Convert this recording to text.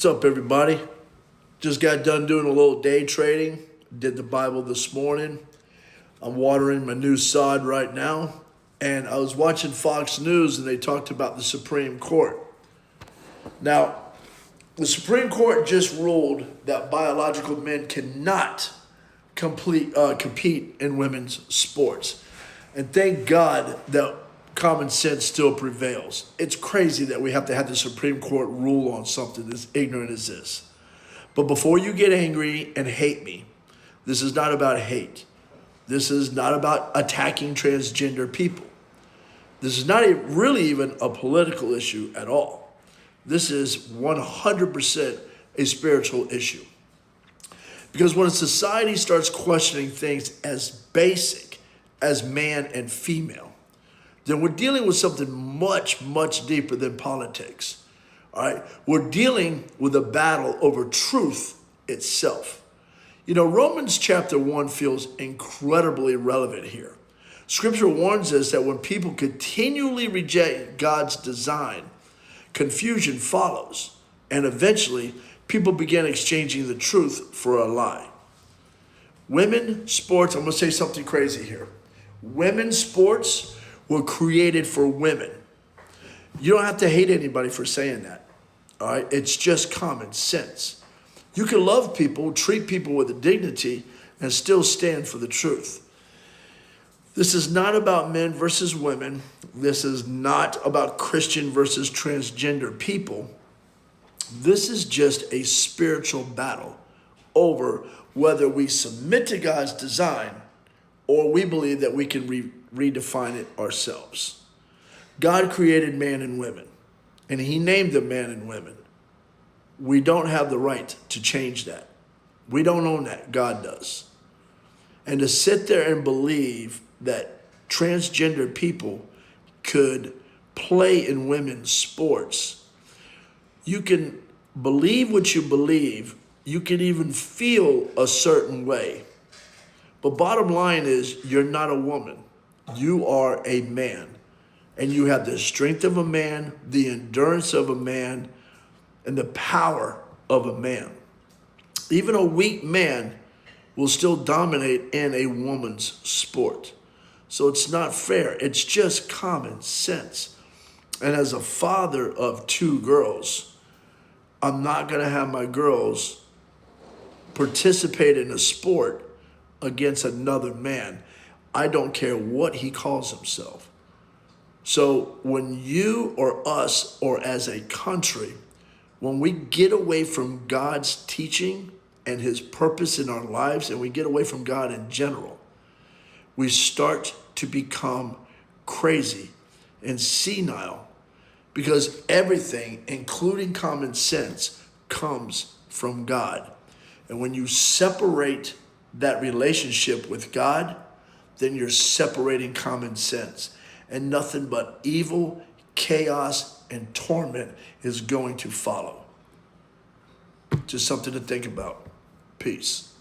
What's up, everybody? Just got done doing a little day trading. Did the Bible this morning. I'm watering my new sod right now. And I was watching Fox News and they talked about the Supreme Court. Now, the Supreme Court just ruled that biological men cannot compete in women's sports. And thank God that common sense still prevails. It's crazy that we have to have the Supreme Court rule on something as ignorant as this. But before you get angry and hate me, this is not about hate. This is not about attacking transgender people. This is not really even a political issue at all. This is 100% a spiritual issue. Because when a society starts questioning things as basic as man and female, then we're dealing with something much, much deeper than politics. All right? We're dealing with a battle over truth itself. You know, Romans chapter 1 feels incredibly relevant here. Scripture warns us that when people continually reject God's design, confusion follows, and eventually people begin exchanging the truth for a lie. Women's sports, I'm going to say something crazy here. Women's sports were created for women. You don't have to hate anybody for saying that. All right? It's just common sense. You can love people, treat people with dignity, and still stand for the truth. This is not about men versus women. This is not about Christian versus transgender people. This is just a spiritual battle over whether we submit to God's design or we believe that we can redefine it ourselves. God created man and women, and he named them man and women. We don't have the right to change that. We don't own that. God does. And to sit there and believe that transgender people could play in women's sports, you can believe what you believe. You can even feel a certain way. But bottom line is, you're not a woman. You are a man. And you have the strength of a man, the endurance of a man, and the power of a man. Even a weak man will still dominate in a woman's sport. So it's not fair. It's just common sense. And as a father of two girls, I'm not going to have my girls participate in a sport against another man. I don't care what he calls himself. So when you or us or as a country, when we get away from God's teaching and his purpose in our lives, and we get away from God in general, we start to become crazy and senile, because everything, including common sense, comes from God. And when you separate that relationship with God, then you're separating common sense. And nothing but evil, chaos, and torment is going to follow. Just something to think about. Peace.